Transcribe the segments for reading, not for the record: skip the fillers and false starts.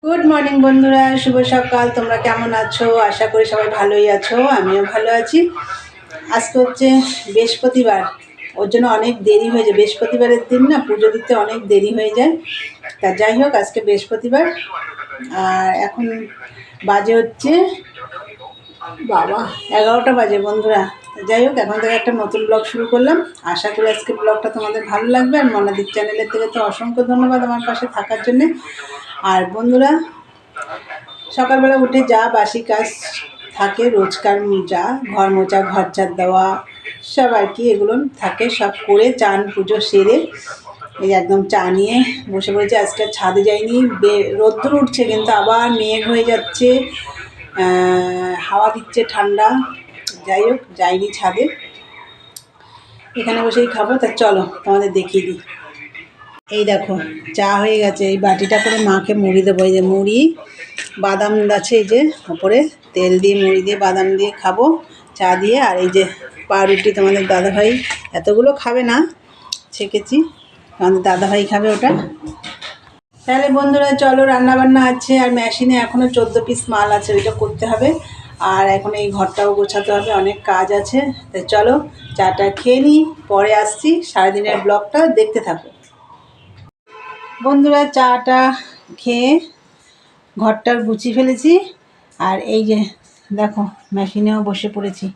Good morning বন্ধুরা, শুভ সকাল। তোমরা কেমন আছো? আশা করি সবাই ভালোই আছো, আমিও ভালো আছি। আজকে হচ্ছে বৃহস্পতিবার, ওর জন্য অনেক দেরি হয়ে যায়। বৃহস্পতিবারের দিন না পুজো দিতে অনেক দেরি হয়ে যায়। তা যাই হোক, আজকে বৃহস্পতিবার আর এখন বাজে হচ্ছে বাবা 11টা বাজে বন্ধুরা। যাই হোক, এখন থেকে একটা নতুন ব্লগ শুরু করলাম। আশা করি আজকে ব্লগটা তোমাদের ভালো লাগবে। আর মনাদির চ্যানেলের থেকে তো অসংখ্য ধন্যবাদ আমার পাশে থাকার জন্যে। আর বন্ধুরা, সকালবেলা উঠে যা বাসি কাজ থাকে, রোজকার যা ঘর মোছা, ঘর ঝাড় দেওয়া সব আর কি, এগুলো থাকে। সব করে চান পুজো সেরে এই একদম চা নিয়ে বসে পড়েছে। আজকে ছাদে যাইনি, রোদ্দুর উঠছে কিন্তু আবার মেঘ হয়ে যাচ্ছে, হাওয়া দিচ্ছে ঠান্ডা। যাই হোক, যাইনি ছাদে, এখানে বসেই খাবো। তা চলো তোমাদের দেখিয়ে দিই। এই দেখো, চা হয়ে গেছে। এই বাটিটা করে মাকে মুড়ি দেবো। এই যে মুড়ি, বাদাম আছে এই যে ওপরে, তেল দিয়ে মুড়ি দিয়ে বাদাম দিয়ে খাবো চা দিয়ে। আর এই যে পাউরুটি, তোমাদের দাদাভাই এতগুলো খাবে না, ছেঁকেছি, আমাদের দাদাভাই খাবে ওটা। তাহলে বন্ধুরা চলো, রান্নাবান্না আছে আর মেশিনে এখনও 14 পিস মাল আছে, ওইটা করতে হবে। আর এখন এই ঘরটাও গোছাতে হবে, অনেক কাজ আছে। তাই চলো চাটা খেয়ে নিই, পরে আসছি। সারাদিনের ব্লগটা দেখতে থাকো বন্ধুরা। চাটা খেয়ে ঘরটার গুছিয়ে ফেলেছি। আর এই যে দেখো, মেশিনেও বসে পড়েছি।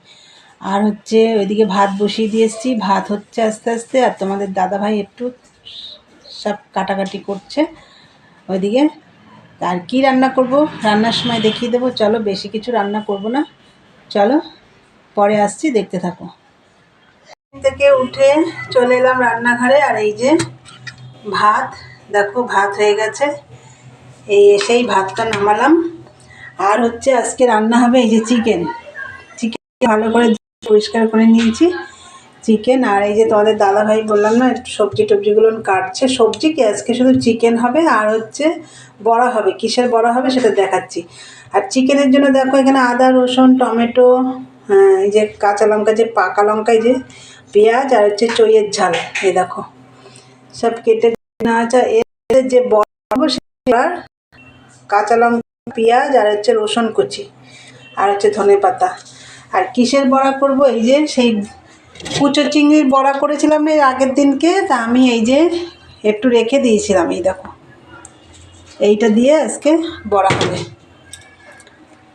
আর হচ্ছে ওইদিকে ভাত বসিয়ে দিয়ে এসেছি, ভাত হচ্ছে আস্তে আস্তে। আর তোমাদের দাদাভাই একটু সব কাটাকাটি করছে ওইদিকে। আর কি রান্না করব রান্নার সময় দেখিয়ে দেবো। চলো, বেশি কিছু রান্না করব না, চলো পরে আসছি, দেখতে থাকো। থেকে উঠে চলে এলাম রান্নাঘরে। আর এই যে ভাত, দেখো ভাত হয়ে গেছে। এই এসেই ভাতটা নামালাম। আর হচ্ছে আজকে রান্না হবে এই যে চিকেন ভালো করে পরিষ্কার করে নিয়েছি, চিকেন। আর এই যে তোমাদের দাদাভাই বললাম না, একটু সবজি টবজিগুলো কাটছে। সবজি কি, আজকে শুধু চিকেন হবে। আর হচ্ছে বড়া হবে, কিসের বড়া হবে সেটা দেখাচ্ছি। আর চিকেনের জন্য দেখো এখানে আদা, রসুন, টমেটো, এই যে কাঁচা লঙ্কা, যে পাকা লঙ্কা, এই যে পেঁয়াজ, আর হচ্ছে চইয়ের ঝাল, এই দেখো সব কেটে নেওয়া আছে। এর যে বড়া হবে সেটার কাঁচা লঙ্কা, পেঁয়াজ, আর হচ্ছে রসুন কুচি, আর হচ্ছে ধনে পাতা। আর কিসের বড়া করব, এই যে সেই কুচো চিংড়ির বড়া করেছিলাম এর আগের দিনকে, তা আমি এই যে একটু রেখে দিয়েছিলাম। এই দেখো, এইটা দিয়ে আজকে বড়া হবে।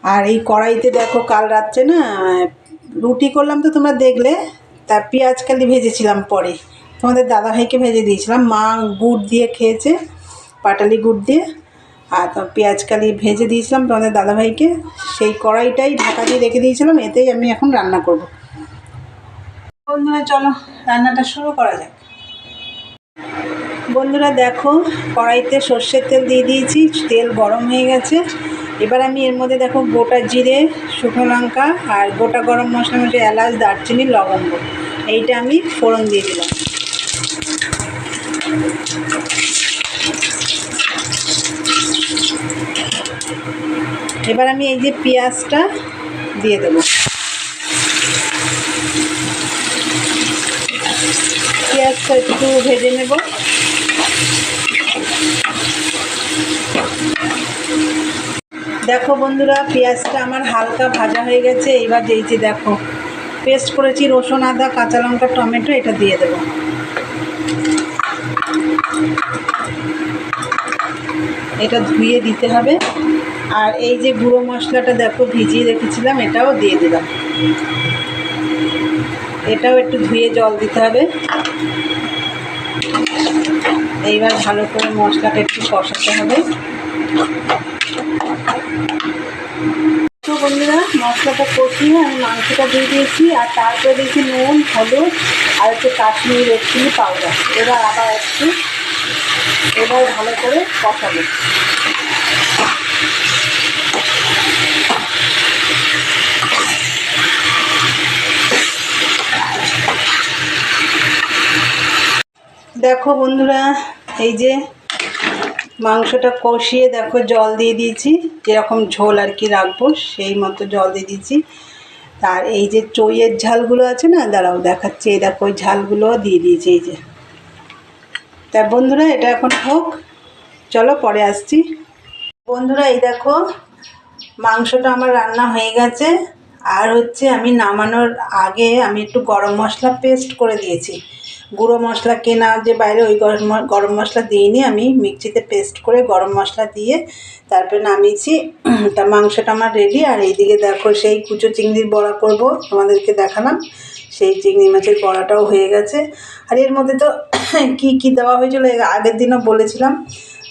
আর এই কড়াইতে দেখো, কাল রাত্রে না রুটি করলাম তো তোমরা দেখলে, তা পেঁয়াজ কালি ভেজেছিলাম, পরে তোমাদের দাদাভাইকে ভেজে দিয়েছিলাম। মা গুড় দিয়ে খেয়েছে, পাটালি গুড় দিয়ে। আর তো পেঁয়াজ কালি ভেজে দিয়েছিলাম তোমাদের দাদাভাইকে, সেই কড়াইটাই ঢাকা দিয়ে রেখে দিয়েছিলাম। এতেই আমি এখন রান্না করব। বন্ধুরা চলো রান্নাটা শুরু করা যাক। বন্ধুরা দেখো, কড়াইতে সর্ষের তেল দিয়ে দিয়েছি, তেল গরম হয়ে গেছে। এবার আমি এর মধ্যে দেখো গোটা জিরে, শুকনো লঙ্কা আর গোটা গরম মশলা, মধ্যে এলাচ, দারচিনি, লবঙ্গ, এইটা আমি ফোড়ন দিয়ে দিলাম। এবার আমি এই যে পেঁয়াজটা দিয়ে দেবো। পেঁয়াজটা একটু ভেজে নেব। দেখো বন্ধুরা, পেঁয়াজটা আমার হালকা ভাজা হয়ে গেছে। এবার এই যে দেখো পেস্ট করেছি রসুন, আদা, কাঁচা লঙ্কা, টমেটো, এটা দিয়ে দেবো। এটা ধুয়ে দিতে হবে। আর এই যে গুঁড়ো মশলাটা দেখো ভিজিয়ে রেখেছিলাম, এটাও দিয়ে দিলাম। এটাও একটু ধুয়ে জল দিতে হবে। এইবার ভালো করে মশলাটা একটু কষাতে হবে। তো বন্ধুরা, মশলাটা কষিয়ে আমি মাংসটা দিয়ে দিয়েছি। আর তারপরে দিয়েছি নুন, হলুদ আর একটু কাশ্মীরি রেড চিলি পাউডার। এবার আবার একটু ভালো করে কষাবো। দেখো বন্ধুরা, এই যে মাংসটা কষিয়ে দেখো জল দিয়ে দিয়েছি, যেরকম ঝোল আর কি রাখবো সেই মতো জল দিয়ে দিয়েছি। আর এই যে চইয়ের ঝালগুলো আছে না, দাঁড়াও দেখাচ্ছি। এই দেখো ওই ঝালগুলো দিয়ে দিয়েছি এই যে। তা বন্ধুরা এটা এখন হোক, চলো পরে আসছি। বন্ধুরা এই দেখো মাংসটা আমার রান্না হয়ে গেছে। আর হচ্ছে আমি নামানোর আগে আমি একটু গরম মশলা পেস্ট করে দিয়েছি। গুঁড়ো মশলা কেনা যে বাইরে ওই গরম মশলা দিইনি, আমি মিক্সিতে পেস্ট করে গরম মশলা দিয়ে তারপরে নামিয়েছি। তা মাংসটা আমার রেডি। আর এইদিকে দেখো সেই কুচো চিংড়ির বড়া করব, তোমাদেরকে দেখালাম। সেই চিংড়ি মাছের বড়াটাও হয়ে গেছে। আর এর মধ্যে তো কি কি দেওয়া হয়েছিল আগের দিনও বলেছিলাম,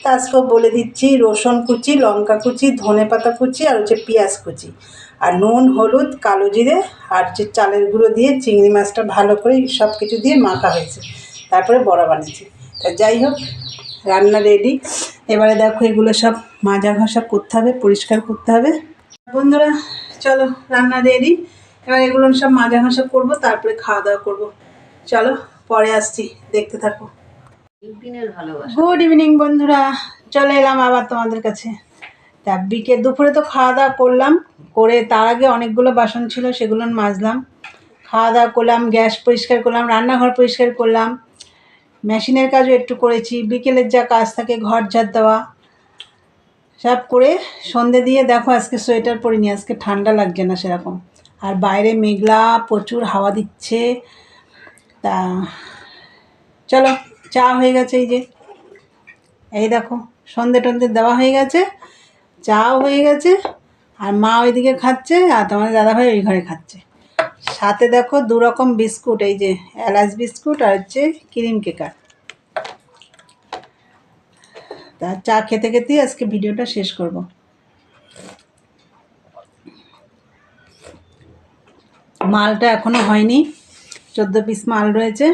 তা আজকেও বলে দিচ্ছি। রসুন কুচি, লঙ্কা কুচি, ধনেপাতা কুচি, আর হচ্ছে পেঁয়াজ কুচি, আর নুন, হলুদ, কালো জিরে, আর যে চালের গুঁড়ো দিয়ে চিংড়ি মাছটা ভালো করে সব কিছু দিয়ে মাখা হয়েছে, তারপরে বড়া বানিয়েছি। তা যাই হোক, রান্না রেডি। এবারে দেখো এগুলো সব মাজা ঘষা করতে হবে, পরিষ্কার করতে হবে। বন্ধুরা চলো, রান্না রেডি। এবার এগুলো সব মাজা ঘষা করবো, তারপরে খাওয়া দাওয়া করবো। চলো পরে আসছি, দেখতে থাকো। গুড ইভিনিং বন্ধুরা, চলে এলাম আবার তোমাদের কাছে। তা দুপুরে তো খাওয়া দাওয়া করলাম, করে তার আগে অনেকগুলো বাসন ছিল সেগুলো মাজলাম। খাওয়া দাওয়া করলাম, গ্যাস পরিষ্কার করলাম, রান্নাঘর পরিষ্কার করলাম, মেশিনের কাজও একটু করেছি, বিকেলের যা কাজ থাকে ঘর ঝাড় দেওয়া সব করে সন্ধে দিয়ে দেখো আজকে সোয়েটার পরিনি, আজকে ঠান্ডা লাগছে না সেরকম। আর বাইরে মেঘলা, প্রচুর হাওয়া দিচ্ছে। তা চলো, চা হয়ে গেছে, এই যে এই দেখো সন্ধে টন্ধে দেওয়া হয়ে গেছে, চাও হয়ে গেছে। আর মা ওইদিকে খাচ্ছে, আর তোমার দাদাভাই ওই ঘরে খাচ্ছে। সাথে দেখো 2 রকম বিস্কুট, এই যে এলাচ বিস্কুট আর হচ্ছে ক্রিম কেকার। তা চা খেতে খেতেই আজকে ভিডিওটা শেষ করব। মালটা এখনো হয়নি, 14 পিস মাল রয়েছে।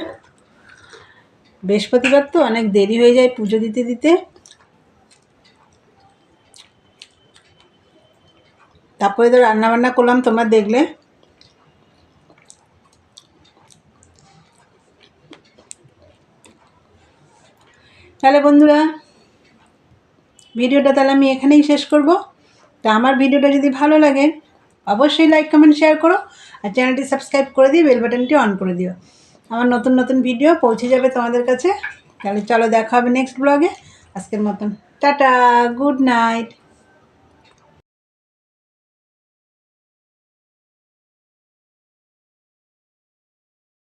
বৃহস্পতিবার তো অনেক দেরি হয়ে যায় পুজো দিতে দিতে। তারপরে তো রান্নাবান্না করলাম, তোমরা দেখলে। তাহলে বন্ধুরা ভিডিওটা তাহলে আমি এখানেই শেষ করব। তা আমার ভিডিওটা যদি ভালো লাগে অবশ্যই লাইক, কমেন্ট, শেয়ার করো। আর চ্যানেলটি সাবস্ক্রাইব করে দিয়ে বেল বাটনটি অন করে দিও, আমার নতুন নতুন ভিডিও পৌঁছে যাবে তোমাদের কাছে। তাহলে চলো, দেখা হবে নেক্সট ব্লগে। আজকের মতন টাটা, গুড নাইট।